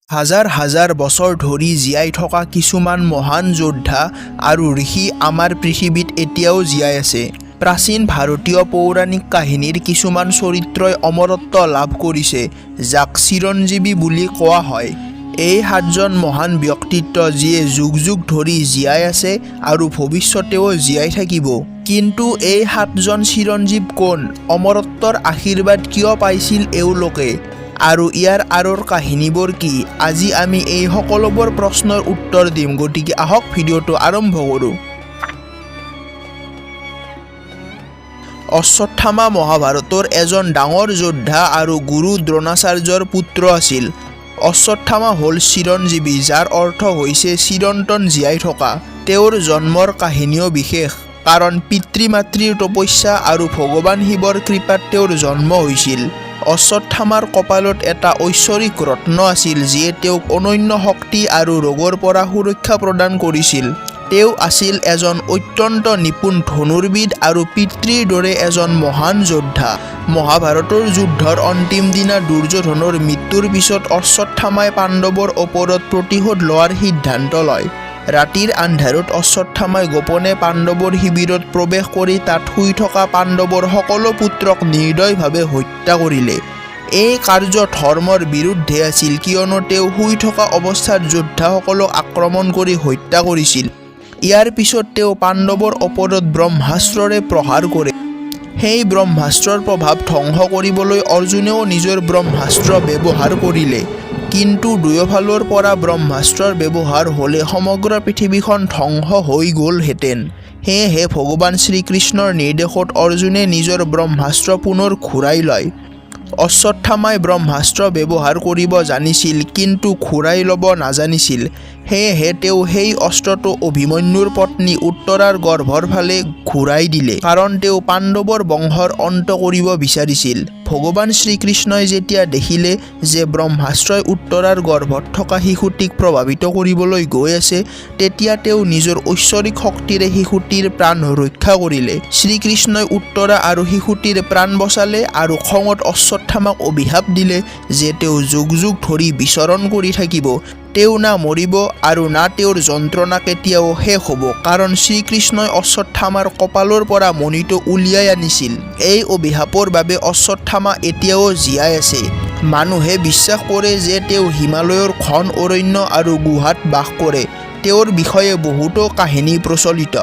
হাজাৰ হাজাৰ বছৰ ধৰি জীয়াই থকা কিছুমান মহান যোদ্ধা আৰু ঋষি আমাৰ পৃথিৱীত এতিয়াও জীয়াই আছে। প্ৰাচীন ভাৰতীয় পৌৰাণিক কাহিনীৰ কিছুমান চৰিত্ৰই অমৰত্ব লাভ কৰিছে, যাক চিৰঞ্জীৱী বুলি কোৱা হয়। এই 7জন মহান ব্যক্তিত্ব যিয়ে যুগ যুগ ধৰি জীয়াই আছে আৰু ভৱিষ্যতেও জীয়াই থাকিব। কিন্তু এই 7জন চিৰঞ্জীৱ কোন? অমৰত্বৰ আশীৰ্বাদ কিয় পাইছিল এওঁলোকে? আৰু ইয়াৰ আঁৰৰ কাহিনীবোৰ কি? আজি আমি এই সকলোবোৰ প্ৰশ্নৰ উত্তৰ দিম, গতিকে আহক ভিডিঅ'টো আৰম্ভ কৰোঁ। অশ্বত্থামা মহাভাৰতৰ এজন ডাঙৰ যোদ্ধা আৰু গুৰু দ্ৰোণাচাৰ্যৰ পুত্ৰ আছিল। অশ্বত্থামা হ'ল চিৰঞ্জীৱী, যাৰ অৰ্থ হৈছে চিৰন্তন জীয়াই থকা। তেওঁৰ জন্মৰ কাহিনীও বিশেষ, কাৰণ পিতৃ মাতৃৰ তপস্যা আৰু ভগৱান শিৱৰ কৃপাত তেওঁৰ জন্ম হৈছিল। অশ্বত্থামাৰ কপালত এটা ঐশ্বৰিক ৰত্ন আছিল, যিয়ে তেওঁক অনন্য শক্তি আৰু ৰোগৰ পৰা সুৰক্ষা প্ৰদান কৰিছিল। তেওঁ আছিল এজন অত্যন্ত নিপুণ ধনুৰ্বিদ আৰু পিতৃৰ দৰে এজন মহান যোদ্ধা। মহাভাৰতৰ যুদ্ধৰ অন্তিম দিনা দুৰ্যোধনৰ মৃত্যুৰ পিছত অশ্বত্থামাই পাণ্ডৱৰ ওপৰত প্ৰতিশোধ লোৱাৰ সিদ্ধান্ত লয়। ৰাতিৰ আন্ধাৰত অশ্বত্থামাই গোপনে পাণ্ডৱৰ শিবিৰত প্ৰৱেশ কৰি তাত শুই থকা পাণ্ডৱৰ সকলো পুত্ৰক নিৰ্দয়ভাৱে হত্যা কৰিলে। এই কাৰ্য ধৰ্মৰ বিৰুদ্ধে আছিল, কিয়নো তেওঁ শুই থকা অৱস্থাত যোদ্ধাসকলক আক্ৰমণ কৰি হত্যা কৰিছিল। ইয়াৰ পিছত তেওঁ পাণ্ডৱৰ ওপৰত ব্ৰহ্মাস্ত্ৰৰে প্ৰহাৰ কৰে। সেই ব্ৰহ্মাস্ত্ৰৰ প্ৰভাৱ ধ্বংস কৰিবলৈ অৰ্জুনেও নিজৰ ব্ৰহ্মাস্ত্ৰ ব্যৱহাৰ কৰিলে। কিন্তু দুয়োফালৰ পৰা ব্ৰহ্মাস্ত্ৰৰ ব্যৱহাৰ হ'লে সমগ্ৰ পৃথিৱীখন ধ্বংস হৈ গ'লহেঁতেন। সেয়েহে ভগৱান শ্ৰীকৃষ্ণৰ নিৰ্দেশত অৰ্জুনে নিজৰ ব্ৰহ্মাস্ত্ৰ পুনৰ ঘূৰাই লয়। অশ্বত্থামাই ব্ৰহ্মাস্ত্ৰ ব্যৱহাৰ কৰিব জানিছিল, কিন্তু ঘূৰাই ল'ব নাজানিছিল। সেয়েহে তেওঁ সেই অস্ত্ৰটো অভিমন্যুৰ পত্নী উত্তৰাৰ গৰ্ভৰ ফালে ঘূৰাই দিলে, কাৰণ তেওঁ পাণ্ডৱৰ বংশৰ অন্ত কৰিব বিচাৰিছিল। ভগৱান শ্ৰীকৃষ্ণই যেতিয়া দেখিলে যে ব্ৰহ্মাস্ত্ৰই উত্তৰাৰ গৰ্ভত থকা শিশুটিক প্ৰভাৱিত কৰিবলৈ গৈ আছে, তেতিয়া তেওঁ নিজৰ ঐশ্বৰিক শক্তিৰে শিশুটিৰ প্ৰাণ ৰক্ষা কৰিলে। শ্ৰীকৃষ্ণই উত্তৰা আৰু শিশুটিৰ প্ৰাণ বচালে আৰু খঙত অশ্বত্থামাক অভিশাপ দিলে যে তেওঁ যুগ যুগ ধৰি বিচৰণ কৰি থাকিব। তেওঁ না মৰিব আৰু না তেওঁৰ যন্ত্ৰণা কেতিয়াও শেষ হ'ব, কাৰণ শ্ৰীকৃষ্ণই অশ্বত্থামাৰ কপালৰ পৰা মণিটো উলিয়াই আনিছিল। এই অভিশাপৰ বাবে অশ্বত্থামা এতিয়াও জীয়াই আছে। মানুহে বিশ্বাস কৰে যে তেওঁ হিমালয়ৰ ঘন অৰণ্য আৰু গুহাত বাস কৰে। তেওঁৰ বিষয়ে বহুতো কাহিনী প্ৰচলিত,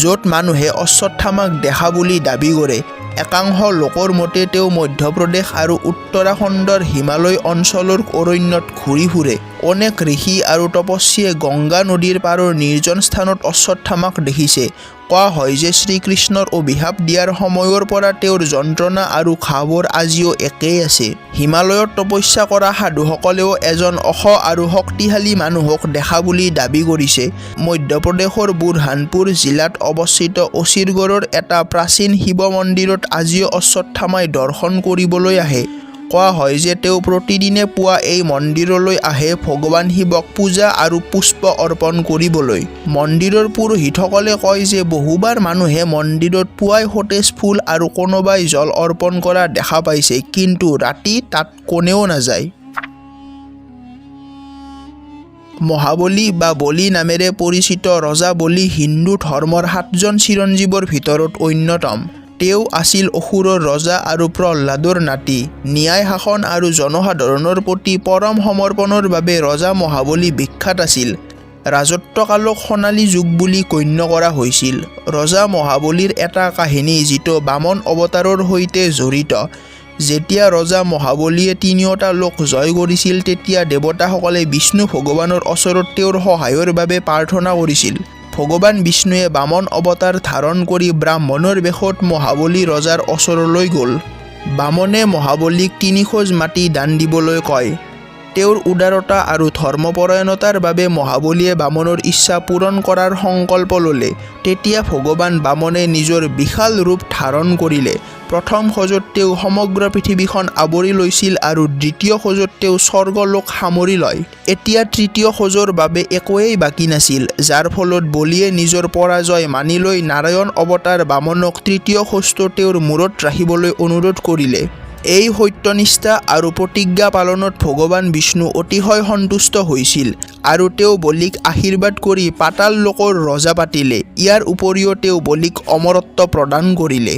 য'ত মানুহে অশ্বত্থামাক দেখা বুলি দাবী কৰে। একাংশ লোকৰ মতে তেওঁ মধ্যপ্ৰদেশ আৰু উত্তৰাখণ্ডৰ হিমালয় অঞ্চলৰ অৰণ্যত ঘূৰি ফুৰে। অনেক ঋষি আৰু তপস্বীয়ে গংগা নদীৰ পাৰৰ নিৰ্জন স্থানত অশ্বত্থামাক দেখিছে। কোৱা হয় যে শ্ৰীকৃষ্ণৰ অভিশাপ দিয়াৰ সময়ৰ পৰা তেওঁৰ যন্ত্ৰণা আৰু ঘাঁবোৰ আজিও একেই আছে। হিমালয়ত তপস্যা কৰা সাধুসকলেও এজন ওখ আৰু শক্তিশালী মানুহক দেখা বুলি দাবী কৰিছে। মধ্যপ্ৰদেশৰ বুৰহানপুৰ জিলাত অৱস্থিত অচিৰগড়ৰ এটা প্ৰাচীন শিৱ মন্দিৰত আজিও অশ্বত্থামাই দৰ্শন কৰিবলৈ আহে। কোৱা হয় যে তেওঁ প্ৰতিদিনে পুৱা এই মন্দিৰলৈ আহে ভগৱান শিৱক পূজা আৰু পুষ্প অৰ্পণ কৰিবলৈ। মন্দিৰৰ পুৰোহিতসকলে কয় যে বহুবাৰ মানুহে মন্দিৰত পুৱাই সতেজ ফুল আৰু কোনোবাই জল অৰ্পণ কৰা দেখা পাইছে, কিন্তু ৰাতি তাত কোনেও নাযায়। মহাবলী বা বলি নামেৰে পৰিচিত ৰজা বলি হিন্দু ধৰ্মৰ 7জন চিৰঞ্জীৱৰ ভিতৰত অন্যতম। তেওঁ আছিল অসুৰৰ ৰজা আৰু প্ৰহ্লাদৰ নাতি। ন্যায় শাসন আৰু জনসাধাৰণৰ প্ৰতি পৰম সমৰ্পণৰ বাবে ৰজা মহাবলী বিখ্যাত আছিল। ৰাজত্বকালক সোণালী যুগ বুলি গণ্য কৰা হৈছিল। ৰজা মহাবলীৰ এটা কাহিনী যিটো বামন অৱতাৰৰ সৈতে জড়িত। যেতিয়া ৰজা মহাবলীয়ে 3টা লোক জয় কৰিছিল, তেতিয়া দেৱতাসকলে বিষ্ণু ভগৱানৰ ওচৰত তেওঁৰ সহায়ৰ বাবে প্ৰাৰ্থনা কৰিছিল। ভগৱান বিষ্ণুৱে বামন অৱতাৰ ধাৰণ কৰি ব্ৰাহ্মণৰ বেশত মহাবলী ৰজাৰ ওচৰলৈ গ'ল। বামনে মহাবলীক 3 খোজ মাটি দান দিবলৈ কয়। তেওঁৰ উদাৰতা আৰু ধৰ্মপৰায়ণতাৰ বাবে মহাবলীয়ে বামনৰ ইচ্ছা পূৰণ কৰাৰ সংকল্প ল'লে। তেতিয়া ভগৱান বামনে নিজৰ বিশাল ৰূপ ধাৰণ কৰিলে। প্ৰথম খোজত তেওঁ সমগ্ৰ পৃথিৱীখন আৱৰি লৈছিল আৰু দ্বিতীয় খোজত তেওঁ স্বৰ্গলোক সামৰি লয়। এতিয়া তৃতীয় খোজৰ বাবে একোৱেই বাকী নাছিল, যাৰ ফলত বলিয়ে নিজৰ পৰাজয় মানি লৈ নাৰায়ণ অৱতাৰ বামনক তৃতীয় খোজটো তেওঁৰ মূৰত ৰাখিবলৈ অনুৰোধ কৰিলে। এই সত্যনিষ্ঠা আৰু প্ৰতিজ্ঞা পালনত ভগৱান বিষ্ণু অতিশয় সন্তুষ্ট হৈছিল আৰু তেওঁ বলিক আশীৰ্বাদ কৰি পাতাল লোকৰ ৰজা পাতিলে। ইয়াৰ উপৰিও তেওঁ বলিক অমৰত্ব প্ৰদান কৰিলে।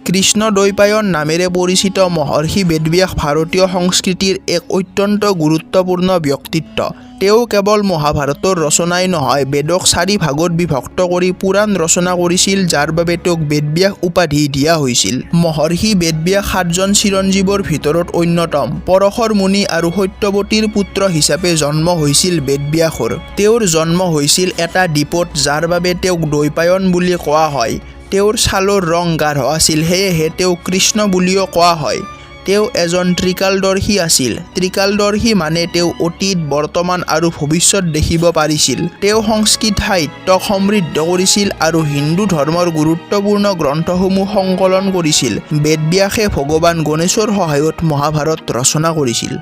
কৃষ্ণ দ্বৈপায়ন নামেৰে পৰিচিত মহৰ্ষি বেদব্যাস ভাৰতীয় সংস্কৃতিৰ এক অত্যন্ত গুৰুত্বপূৰ্ণ ব্যক্তিত্ব। তেওঁ কেৱল মহাভাৰতৰ ৰচনাই নহয়, বেদক 4 ভাগত বিভক্ত কৰি পুৰাণ ৰচনা কৰিছিল, যাৰ বাবে তেওঁক বেদব্যাস উপাধি দিয়া হৈছিল। মহৰ্ষি বেদব্যাস 7জন চিৰঞ্জীৱৰ ভিতৰত অন্যতম। পৰশৰ মুনি আৰু সত্যৱতীৰ পুত্ৰ হিচাপে জন্ম হৈছিল বেদব্যাসৰ। তেওঁৰ জন্ম হৈছিল এটা দ্বীপত, যাৰ বাবে তেওঁক দ্বৈপায়ন বুলি কোৱা হয়। তেওঁৰ ছালৰ ৰং গাঢ় আছিল, সেয়েহে তেওঁক কৃষ্ণ বুলিও কোৱা হয়। তেওঁ এজন ত্ৰিকালদৰ্শী আছিল। ত্ৰিকালদৰ্শী মানে তেওঁ অতীত, বৰ্তমান আৰু ভৱিষ্যত দেখিব পাৰিছিল। তেওঁ সংস্কৃত সাহিত্যক সমৃদ্ধ কৰিছিল আৰু হিন্দু ধৰ্মৰ গুৰুত্বপূৰ্ণ গ্ৰন্থসমূহ সংকলন কৰিছিল। বেদব্যাসে ভগৱান গণেশৰ সহায়ত মহাভাৰত ৰচনা কৰিছিল।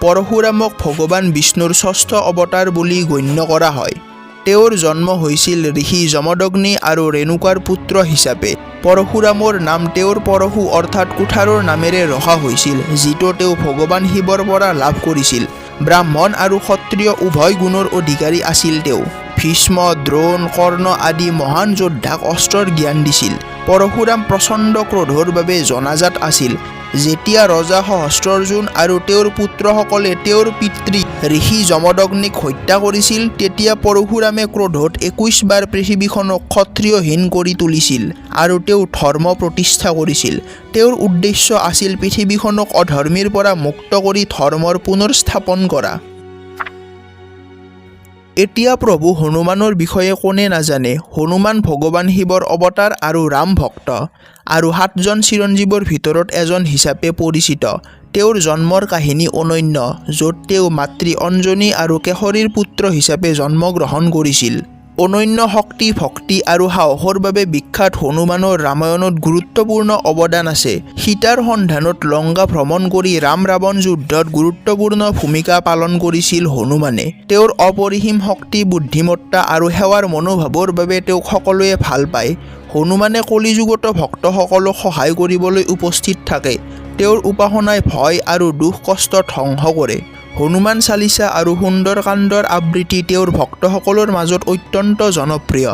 পৰশুৰামক ভগৱান বিষ্ণুৰ 6ষ্ঠ অৱতাৰ বুলি গণ্য কৰা হয়। তেওঁৰ জন্ম হৈছিল ঋষি যমদগ্নি আৰু ৰেণুকাৰ পুত্ৰ হিচাপে। পৰশুৰামৰ নাম তেওঁৰ পৰশু অৰ্থাৎ কুঠাৰৰ নামেৰে ৰখা হৈছিল, যিটো তেওঁ ভগৱান শিৱৰ পৰা লাভ কৰিছিল। ব্ৰাহ্মণ আৰু ক্ষত্ৰিয় উভয় গুণৰ অধিকাৰী আছিল তেওঁ। ভীষ্ম, দ্ৰোণ, কৰ্ণ আদি মহান যোদ্ধাক অস্ত্ৰৰ জ্ঞান দিছিল। পৰশুৰাম প্ৰচণ্ড ক্ৰোধৰ বাবে জনাজাত আছিল। যেতিয়া ৰজা সহস্ৰাৰ্জুন আৰু তেওঁৰ পুত্ৰসকলে তেওঁৰ পিতৃ ঋষি যমদগ্নিক হত্যা কৰিছিল, তেতিয়া পৰশুৰামে ক্ৰোধত 21 বাৰ পৃথিৱীখনক ক্ষত্ৰিয়হীন কৰি তুলিছিল আৰু তেওঁ ধৰ্ম প্ৰতিষ্ঠা কৰিছিল। তেওঁৰ উদ্দেশ্য আছিল পৃথিৱীখনক অধৰ্মীৰ পৰা মুক্ত কৰি ধৰ্মৰ পুনৰ স্থাপন কৰা। এতিয়া প্ৰভু হনুমানৰ বিষয়ে কোনে নাজানে? হনুমান ভগৱান শিৱৰ অৱতাৰ আৰু ৰাম ভক্ত আৰু 7জন চিৰঞ্জীৱৰ ভিতৰত এজন হিচাপে পৰিচিত। তেওঁৰ জন্মৰ কাহিনী অনন্য, য'ত তেওঁ মাতৃ অঞ্জনী আৰু কেশৰীৰ পুত্ৰ হিচাপে জন্মগ্ৰহণ কৰিছিল। অনন্য শক্তি, ভক্তি আৰু সাহসৰ বাবে বিখ্যাত হনুমানৰ ৰামায়ণত গুৰুত্বপূৰ্ণ অৱদান আছে। সীতাৰ সন্ধানত লংকা ভ্ৰমণ কৰি ৰাম ৰাৱণ যুদ্ধত গুৰুত্বপূৰ্ণ ভূমিকা পালন কৰিছিল হনুমানে। তেওঁৰ অপৰিসীম শক্তি, বুদ্ধিমত্তা আৰু সেৱাৰ মনোভাৱৰ বাবে তেওঁক সকলোৱে ভাল পায়। হনুমানে কলিযুগতো ভক্তসকলক সহায় কৰিবলৈ উপস্থিত থাকে। তেওঁৰ উপাসনাই ভয় আৰু দুখ কষ্ট ধ্বংস কৰে। হনুমান চালিচা আৰু সুন্দৰকাণ্ডৰ আবৃত্তি তেওঁৰ ভক্তসকলৰ মাজত অত্যন্ত জনপ্ৰিয়,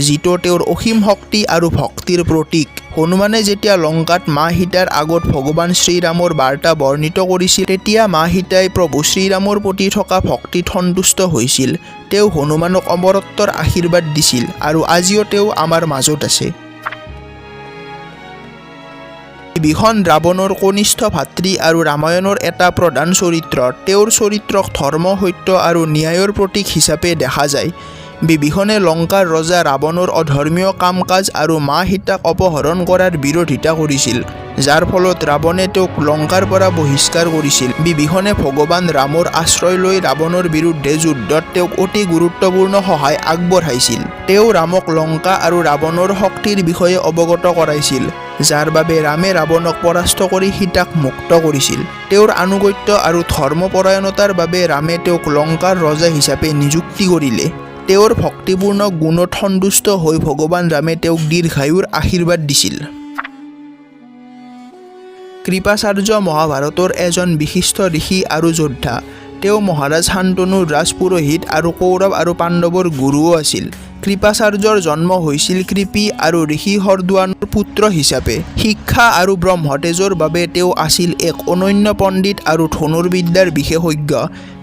যিটো তেওঁৰ অসীম শক্তি আৰু ভক্তিৰ প্ৰতীক। হনুমানে যেতিয়া লংকাত মা সীতাৰ আগত ভগৱান শ্ৰীৰামৰ বাৰ্তা বৰ্ণিত কৰিছিল, তেতিয়া মা সীতাই প্ৰভু শ্ৰীৰামৰ প্ৰতি থকা ভক্তিত সন্তুষ্ট হৈছিল। তেওঁ হনুমানক অমৰত্বৰ আশীৰ্বাদ দিছিল আৰু আজিও তেওঁ আমাৰ মাজত আছে। বিভীষণ ৰাৱণৰ কনিষ্ঠ ভাতৃ আৰু ৰামায়ণৰ এটা প্ৰধান চৰিত্ৰ। তেওঁৰ চৰিত্ৰক ধৰ্ম, সত্য আৰু ন্যায়ৰ প্ৰতীক হিচাপে দেখা যায়। বিভীষণে লংকাৰ ৰজা ৰাৱণৰ অধৰ্মীয় কাম কাজ আৰু মা সীতাক অপহৰণ কৰাৰ বিৰোধিতা কৰিছিল, যাৰ ফলত ৰাৱণে তেওঁক লংকাৰ পৰা বহিষ্কাৰ কৰিছিল। বিভীষণে ভগৱান ৰামৰ আশ্ৰয় লৈ ৰাৱণৰ বিৰুদ্ধে যুদ্ধত তেওঁক অতি গুৰুত্বপূৰ্ণ সহায় আগবঢ়াইছিল। তেওঁ ৰামক লংকা আৰু ৰাৱণৰ শক্তিৰ বিষয়ে অৱগত কৰাইছিল, যাৰ বাবে ৰামে ৰাৱণক পৰাস্ত কৰি সীতাক মুক্ত কৰিছিল। তেওঁৰ আনুগত্য আৰু ধৰ্মপৰায়ণতাৰ বাবে ৰামে তেওঁক লংকাৰ ৰজা হিচাপে নিযুক্তি কৰিলে। তেওঁৰ ভক্তিপূৰ্ণ গুণত সন্তুষ্ট হৈ ভগৱান ৰামে তেওঁক দীৰ্ঘায়ুৰ আশীৰ্বাদ দিছিল। কৃপাচাৰ্য মহাভাৰতৰ এজন বিশিষ্ট ঋষি আৰু যোদ্ধা। তেওঁ মহাৰাজ শান্তনুৰ ৰাজপুৰোহিত আৰু কৌৰৱ আৰু পাণ্ডৱৰ গুৰুও আছিল। কৃপাচাৰ্যৰ জন্ম হৈছিল কৃপি আৰু ঋষি হৰদ্বানৰ পুত্ৰ হিচাপে। শিক্ষা আৰু ব্ৰহ্মতেজৰ বাবে তেওঁ আছিল এক অনন্য পণ্ডিত আৰু ধনুৰ্বিদ্যাৰ বিশেষজ্ঞ।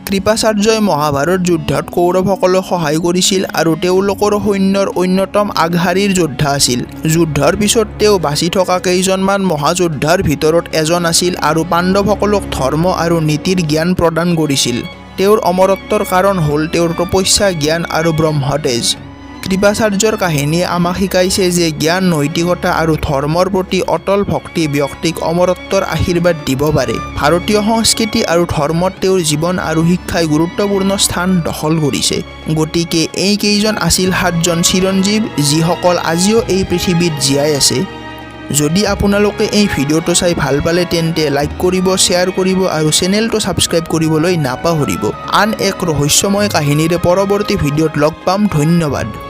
কৃপাচাৰ্যই মহাভাৰত যুদ্ধত কৌৰৱসকলক সহায় কৰিছিল আৰু তেওঁলোকৰ সৈন্যৰ অন্যতম আগশাৰীৰ যোদ্ধা আছিল। যুদ্ধৰ পিছত তেওঁ বাচি থকা কেইজনমান মহাযোদ্ধাৰ ভিতৰত এজন আছিল আৰু পাণ্ডৱসকলক ধৰ্ম আৰু নীতিৰ জ্ঞান প্ৰদান কৰিছিল। তেওঁৰ অমৰত্বৰ কাৰণ হ'ল তেওঁৰ তপস্যা, জ্ঞান আৰু ব্ৰহ্মতেজ। কৃপাচাৰ্যৰ কাহিনীয়ে আমাক শিকাইছে যে জ্ঞান, নৈতিকতা আৰু ধৰ্মৰ প্ৰতি অটল ভক্তি ব্যক্তিক অমৰত্বৰ আশীৰ্বাদ দিব পাৰে। ভাৰতীয় সংস্কৃতি আৰু ধৰ্মত তেওঁৰ জীৱন আৰু শিক্ষাই গুৰুত্বপূৰ্ণ স্থান দখল কৰিছে। গতিকে এইকেইজন আছিল 7জন চিৰঞ্জীৱ, যিসকল আজিও এই পৃথিৱীত জীয়াই আছে। যদি আপোনালোকে এই ভিডিঅ'টো চাই ভাল পালে তেন্তে লাইক কৰিব, শ্বেয়াৰ কৰিব আৰু চেনেলটো ছাবস্ক্ৰাইব কৰিবলৈ নাপাহৰিব। আন এক ৰহস্যময় কাহিনীৰে পৰৱৰ্তী ভিডিঅ'ত লগ পাম। ধন্যবাদ।